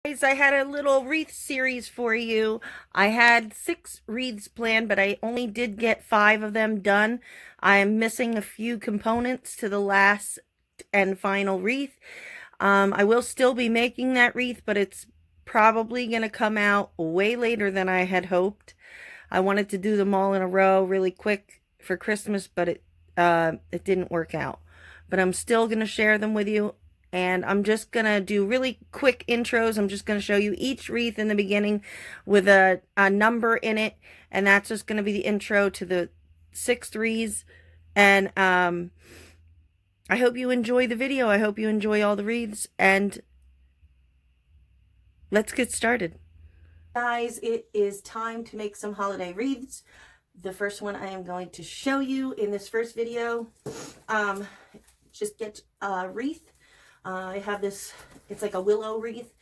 Guys, I had a little wreath series for you. I had 6 wreaths planned, but I only did get 5 of them done. I am missing a few components to the last and final wreath. I will still be making that wreath, but it's probably going to come out way later than I had hoped. I wanted to do them all in a row really quick for Christmas, but it didn't work out. But I'm still going to share them with you. And I'm just going to do really quick intros. I'm just going to show you each wreath in the beginning with a number in it. And that's just going to be the intro to the 6 wreaths. And I hope you enjoy the video. I hope you enjoy all the wreaths. And let's get started. Guys, it is time to make some holiday wreaths. The first one I am going to show you in this first video. Just get a wreath. I have this, it's like a willow wreath.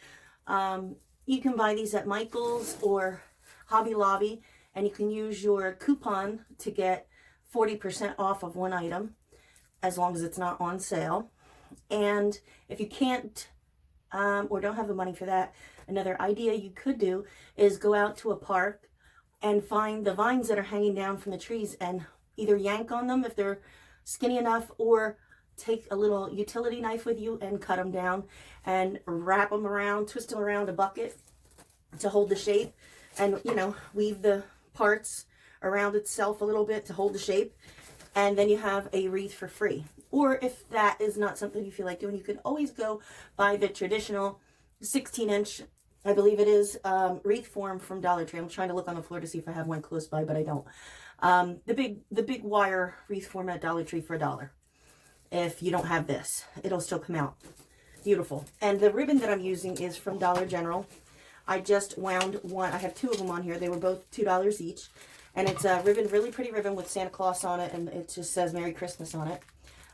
You can buy these at Michael's or Hobby Lobby, and you can use your coupon to get 40% off of one item, as long as it's not on sale. And if you can't or don't have the money for that, another idea you could do is go out to a park and find the vines that are hanging down from the trees and either yank on them if they're skinny enough, or take a little utility knife with you and cut them down and wrap them around, twist them around a bucket to hold the shape, and weave the parts around itself a little bit to hold the shape, and then you have a wreath for free. Or if that is not something you feel like doing, you can always go buy the traditional 16-inch, I believe it is, wreath form from Dollar Tree. I'm trying to look on the floor to see if I have one close by, but I don't. The big wire wreath form at Dollar Tree for $1. If you don't have this, it'll still come out beautiful. And the ribbon that I'm using is from Dollar General. I just wound one. I have 2 of them on here. They were both $2 each. And it's a ribbon, really pretty ribbon with Santa Claus on it, and it just says Merry Christmas on it.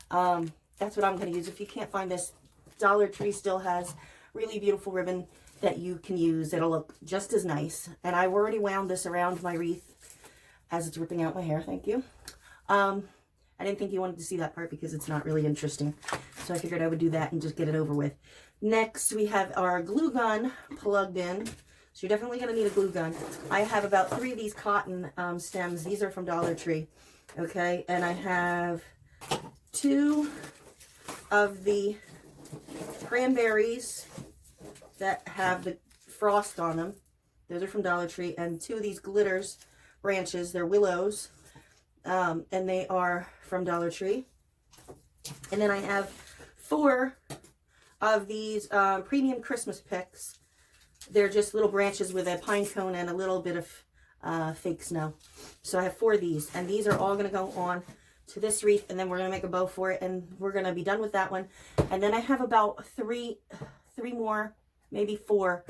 That's what I'm going to use. If you can't find this, Dollar Tree still has really beautiful ribbon that you can use. It'll look just as nice. And I've already wound this around my wreath as it's ripping out my hair. Thank you. I didn't think you wanted to see that part because it's not really interesting. So I figured I would do that and just get it over with. Next, we have our glue gun plugged in. So you're definitely going to need a glue gun. I have about 3 of these cotton stems. These are from Dollar Tree. Okay, and I have 2 of the cranberries that have the frost on them. Those are from Dollar Tree. And 2 of these glitters branches. They're willows. And they are from Dollar Tree. And then I have 4 of these premium Christmas picks. They're just little branches with a pine cone and a little bit of fake snow. So I have 4 of these, and these are all going to go on to this wreath, and then we're going to make a bow for it, and we're going to be done with that one. And then I have about 3 more, maybe 4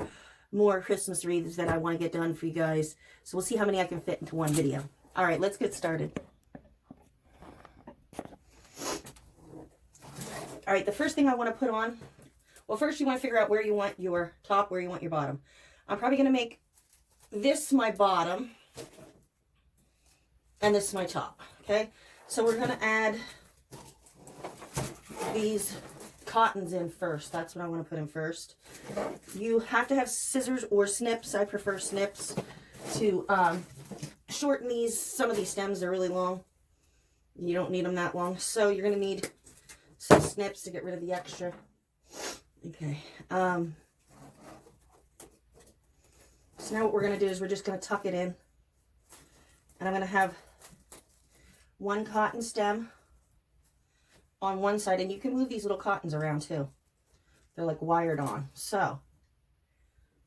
more Christmas wreaths that I want to get done for you guys. So we'll see how many I can fit into one video. All right, let's get started. All right, the first thing I want to put on, well, first you want to figure out where you want your top, where you want your bottom. I'm probably going to make this my bottom, and this is my top, okay? So we're going to add these cottons in first. That's what I want to put in first. You have to have scissors or snips. I prefer snips to shorten these. Some of these stems are really long. You don't need them that long. So you're going to need some snips to get rid of the extra. Okay. So now what we're going to do is we're just going to tuck it in. And I'm going to have 1 cotton stem on one side. And you can move these little cottons around too. They're like wired on. So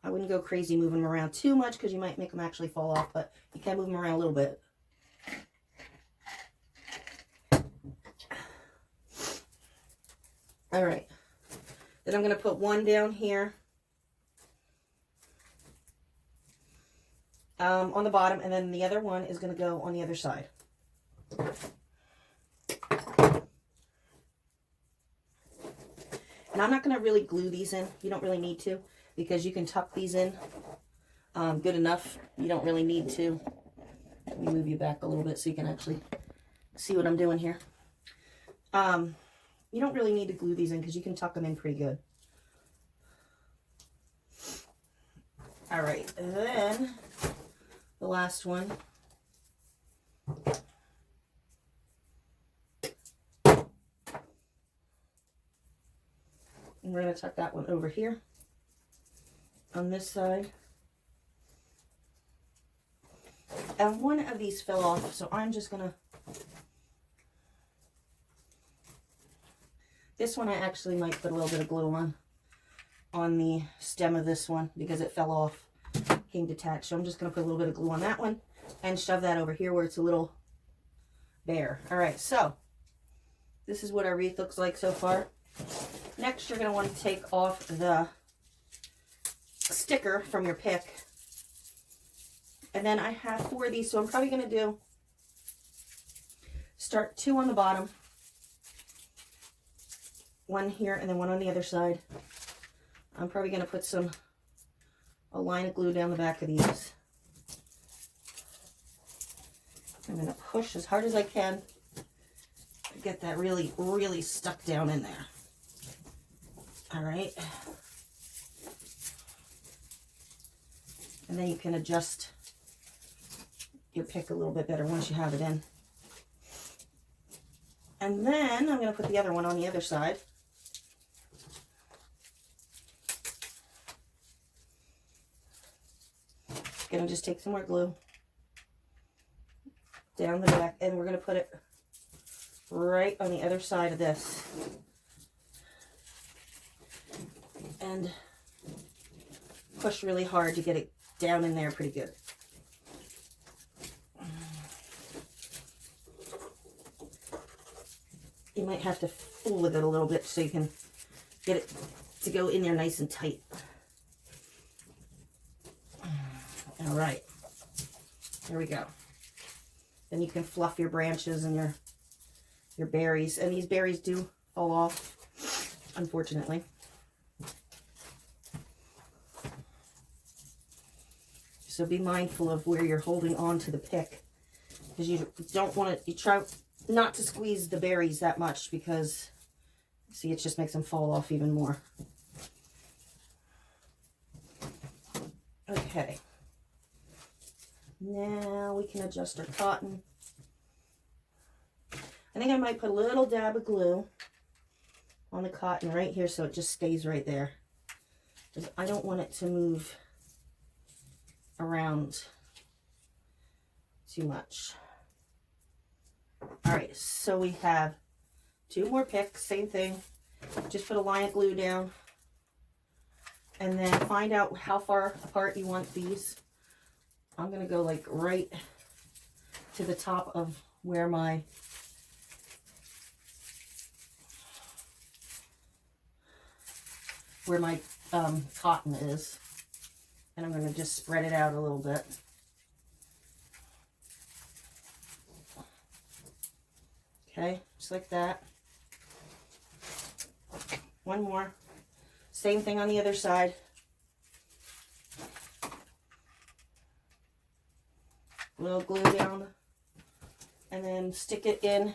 I wouldn't go crazy moving them around too much because you might make them actually fall off, but you can move them around a little bit. All right. Then I'm going to put 1 down here on the bottom, and then the other one is going to go on the other side. And I'm not going to really glue these in. You don't really need to, because you can tuck these in good enough. You don't really need to. Let me move you back a little bit so you can actually see what I'm doing here. You don't really need to glue these in because you can tuck them in pretty good. All right, and then the last one. And we're going to tuck that one over here on this side. And one of these fell off, so I'm just going to... This one I actually might put a little bit of glue on the stem of this one because it fell off, came detached. So I'm just going to put a little bit of glue on that one and shove that over here where it's a little bare. All right, so this is what our wreath looks like so far. Next, you're going to want to take off the sticker from your pick. And then I have 4 of these, so I'm probably going to start 2 on the bottom, 1 here, and then 1 on the other side. I'm probably going to put a line of glue down the back of these. I'm going to push as hard as I can to get that really, really stuck down in there. All right. And then you can adjust your pick a little bit better once you have it in. And then I'm going to put the other one on the other side. Going to just take some more glue down the back, and we're going to put it right on the other side of this. And push really hard to get it down in there pretty good. You might have to fool with it a little bit so you can get it to go in there nice and tight. All right, there we go. Then you can fluff your branches and your berries. And these berries do fall off, unfortunately. So be mindful of where you're holding on to the pick, because you don't want to, you try not to squeeze the berries that much because, see, it just makes them fall off even more. Okay. Now we can adjust our cotton. I think I might put a little dab of glue on the cotton right here so it just stays right there, because I don't want it to move around too much. All right, so we have 2 more picks, same thing. Just put a line of glue down and then find out how far apart you want these. I'm going to go like right to the top of where my cotton is. And I'm going to just spread it out a little bit. Okay, just like that. 1 more. Same thing on the other side. A little glue down. And then stick it in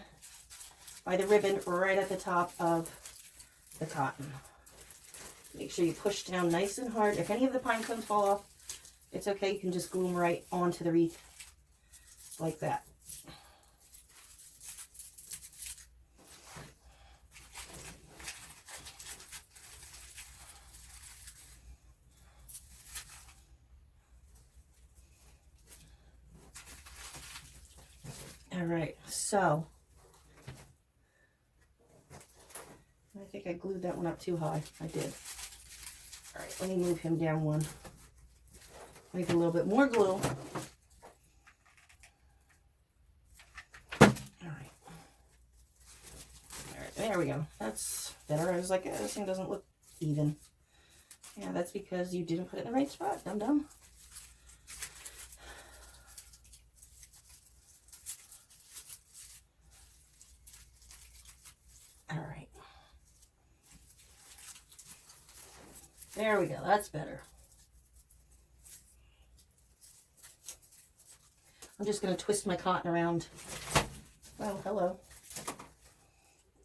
by the ribbon right at the top of the cotton. Make sure you push down nice and hard. If any of the pine cones fall off, it's okay. You can just glue them right onto the wreath like that. All right, so I think I glued that one up too high. I did. All right, let me move him down 1. Make a little bit more glue. All right. All right, there we go. That's better. I was like, this thing doesn't look even. Yeah, that's because you didn't put it in the right spot, dum-dum. All right. There we go. That's better. I'm just going to twist my cotton around. Well, hello.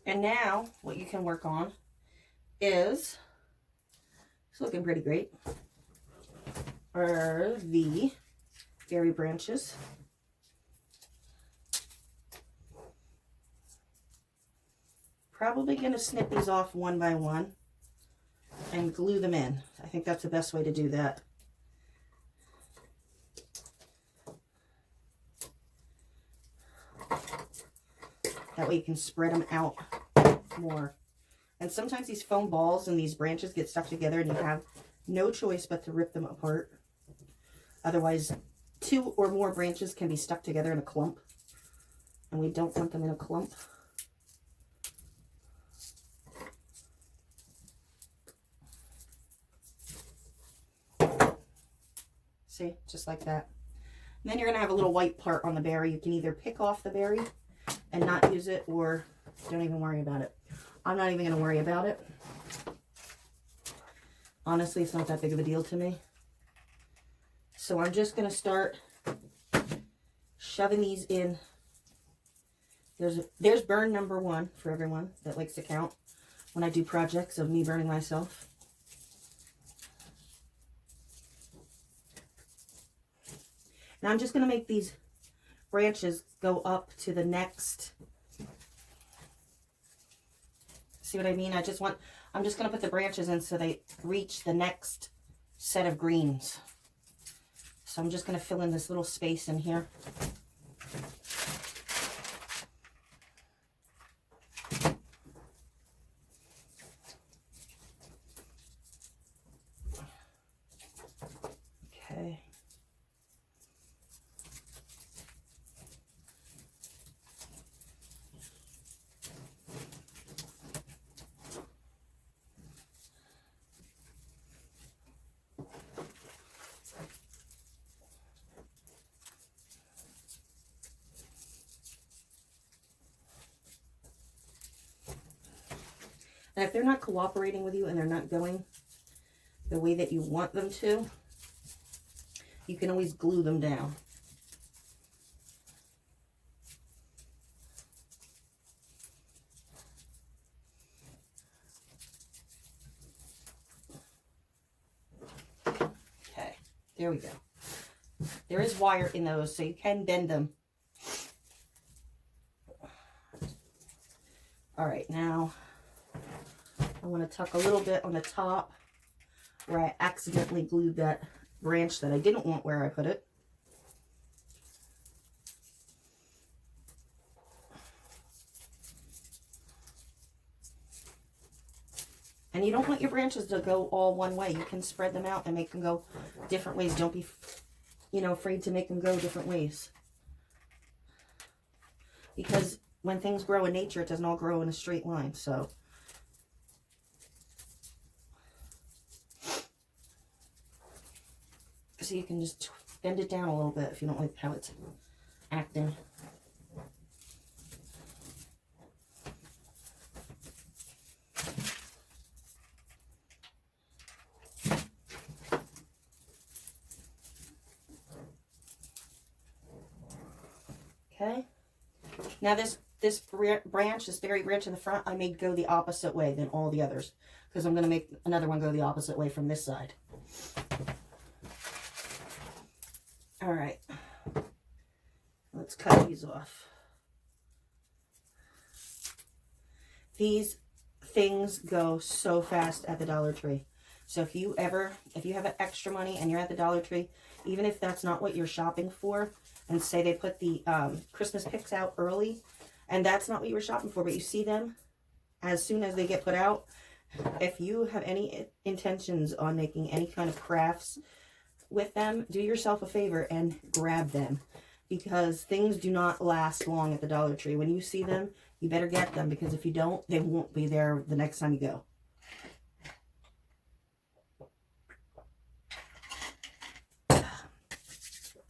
And now what you can work on is, it's looking pretty great, are the berry branches. Probably going to snip these off one by one and glue them in. I think that's the best way to do that. That way you can spread them out more. And sometimes these foam balls and these branches get stuck together and you have no choice but to rip them apart. Otherwise, 2 or more branches can be stuck together in a clump. And we don't want them in a clump. See, just like that. And then you're going to have a little white part on the berry. You can either pick off the berry and not use it, or don't even worry about it. I'm not even going to worry about it. Honestly, it's not that big of a deal to me. So I'm just going to start shoving these in. There's burn number 1 for everyone that likes to count when I do projects of me burning myself. Now I'm just going to make these branches go up to the next. See what I mean? I'm just going to put the branches in so they reach the next set of greens. So I'm just going to fill in this little space in here. Okay. And if they're not cooperating with you and they're not going the way that you want them to, you can always glue them down. Okay, there we go. There is wire in those, so you can bend them. All right, now I want to tuck a little bit on the top where I accidentally glued that branch that I didn't want where I put it. And you don't want your branches to go all one way. You can spread them out and make them go different ways. Don't be, afraid to make them go different ways. Because when things grow in nature, it doesn't all grow in a straight line. So you can just bend it down a little bit if you don't like how it's acting. Okay. Now this branch, this berry branch in the front, I made go the opposite way than all the others, because I'm going to make another one go the opposite way from this side. All right, let's cut these off. These things go so fast at the Dollar Tree. So if you have an extra money and you're at the Dollar Tree, even if that's not what you're shopping for, and say they put the Christmas picks out early, and that's not what you were shopping for, but you see them as soon as they get put out, if you have any intentions on making any kind of crafts with them, do yourself a favor and grab them, because things do not last long at the Dollar Tree. When you see them, you better get them, because if you don't, they won't be there the next time you go.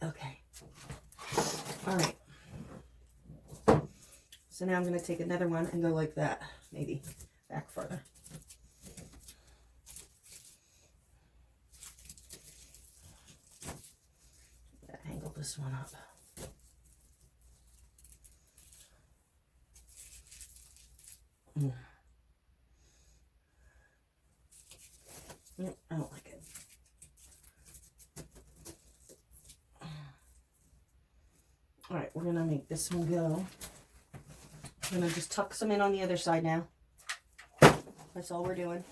Okay. All right. So now I'm going to take another one and go like that, maybe back further. Angle this one up. Nope, I don't like it. All right, we're gonna make this one go. I'm gonna just tuck some in on the other side now. That's all we're doing.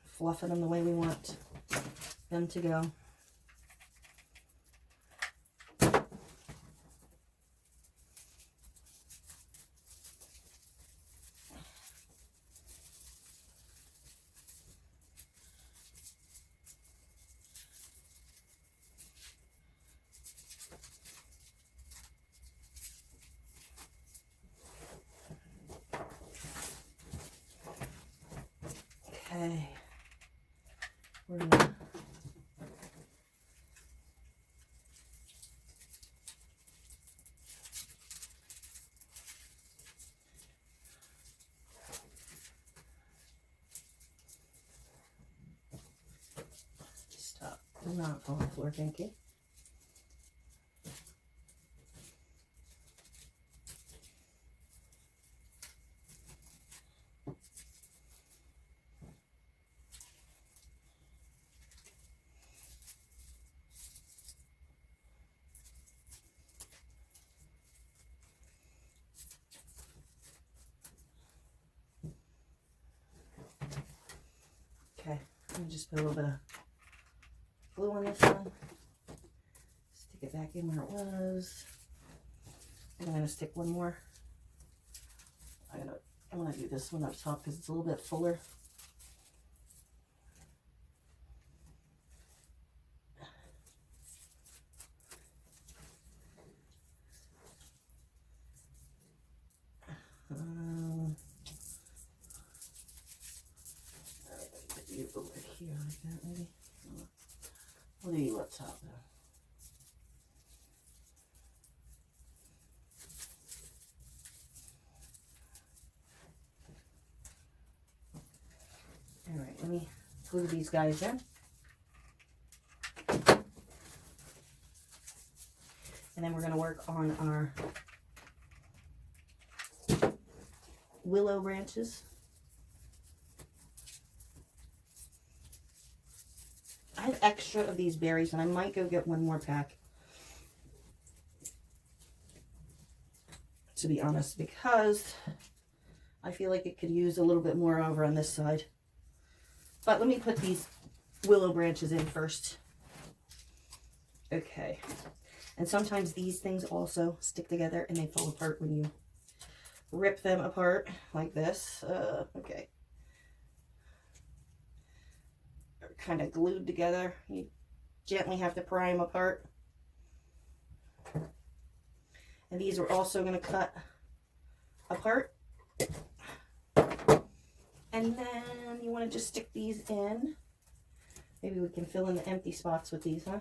Fluffing them the way we want them to go. Okay. We're gonna stop. Do not fall on the floor, thank you. Okay, I'm gonna just put a little bit of glue on this one. Stick it back in where it was. And I'm gonna stick one more. I'm gonna do this one up top because it's a little bit fuller. Over here like that, maybe. We'll do you up top though. All right, let me glue these guys in. And then we're going to work on our willow branches. I have extra of these berries, and I might go get one more pack, to be honest, because I feel like it could use a little bit more over on this side. But let me put these willow branches in first. Okay. And sometimes these things also stick together and they fall apart when you rip them apart like this. Okay. They're kind of glued together. You gently have to pry them apart. And these are also going to cut apart. And then you want to just stick these in. Maybe we can fill in the empty spots with these, huh?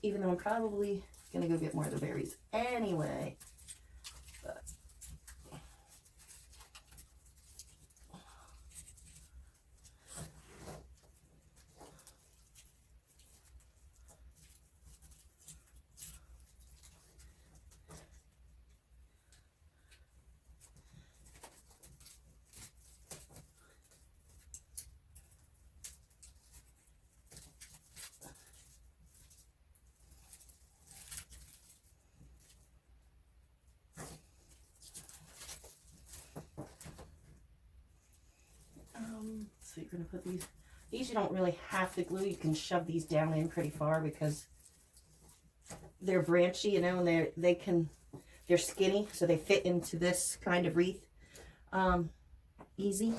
Even though I'm probably going to go get more of the berries anyway. But so you're going to put these you don't really have to glue. You can shove these down in pretty far because they're branchy, you know, and they're skinny, so they fit into this kind of wreath easy.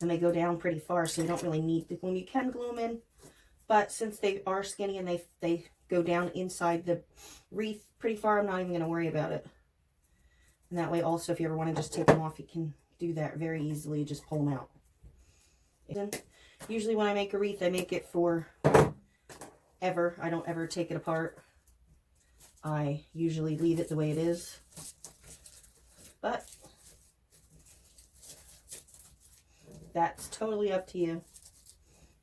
And they go down pretty far, so you don't really need to glue them. You can glue them in, but since they are skinny and they go down inside the wreath pretty far, I'm not even going to worry about it. And that way also, if you ever want to just take them off, you can do that very easily. Just pull them out. And usually when I make a wreath, I make it for ever. I don't ever take it apart. I usually leave it the way it is. But that's totally up to you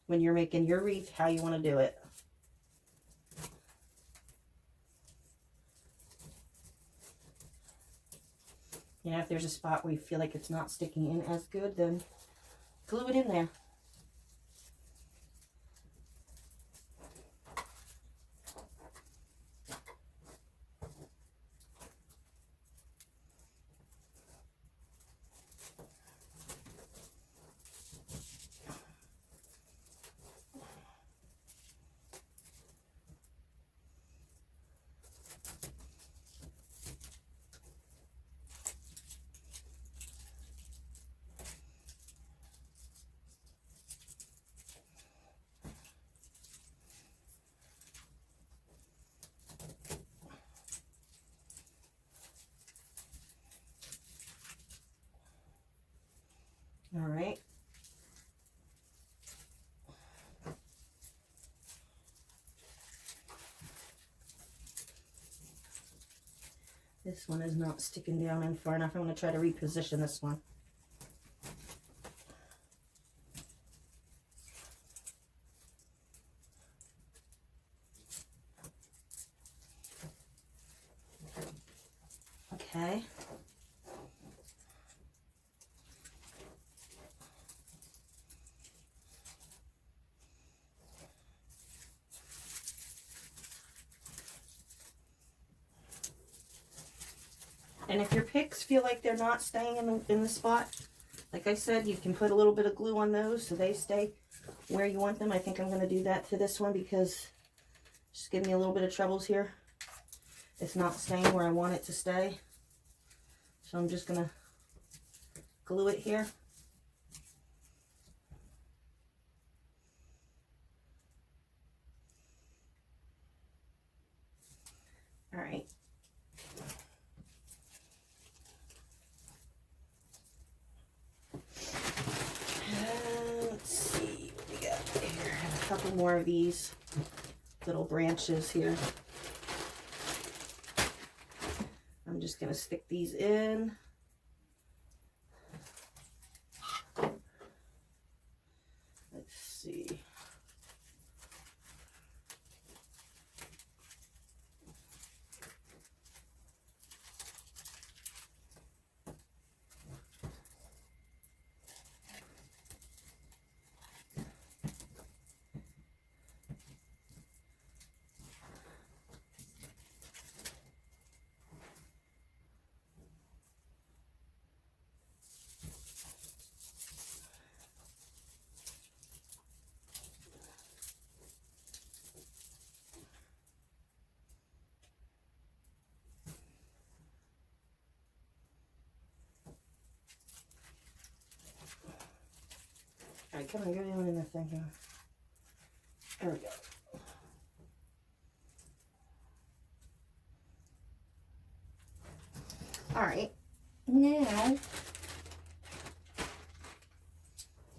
when you're making your wreath, how you want to do it. You know, if there's a spot where you feel like it's not sticking in as good, then glue it in there. All right. This one is not sticking down in far enough. I'm going to try to reposition this one. Okay. And if your picks feel like they're not staying in the spot, like I said, you can put a little bit of glue on those so they stay where you want them. I think I'm going to do that to this one because it's just giving me a little bit of troubles here. It's not staying where I want it to stay. So I'm just going to glue it here. All right. Let's see what we got here. I have a couple more of these little branches here. I'm just going to stick these in. Let's see. All right, come on, get one in the thing here. There we go. All right,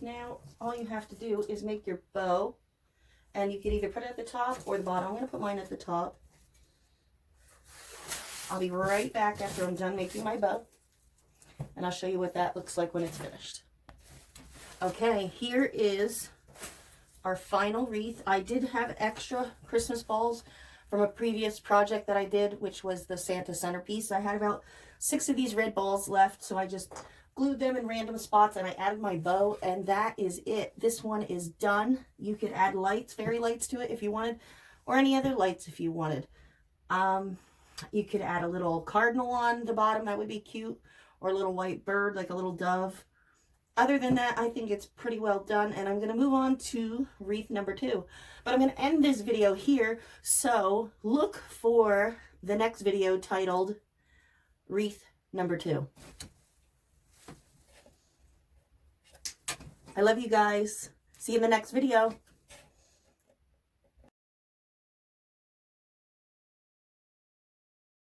now all you have to do is make your bow, and you can either put it at the top or the bottom. I'm going to put mine at the top. I'll be right back after I'm done making my bow, and I'll show you what that looks like when it's finished. Okay, here is our final wreath. I did have extra Christmas balls from a previous project that I did, which was the Santa centerpiece. I had about 6 of these red balls left, so I just glued them in random spots and I added my bow, and that is it. This one is done. You could add lights, fairy lights to it if you wanted, or any other lights if you wanted. You could add a little cardinal on the bottom, that would be cute, or a little white bird, like a little dove. Other than that, I think it's pretty well done, and I'm going to move on to wreath number 2. But I'm going to end this video here, so look for the next video titled wreath number 2. I love you guys. See you in the next video.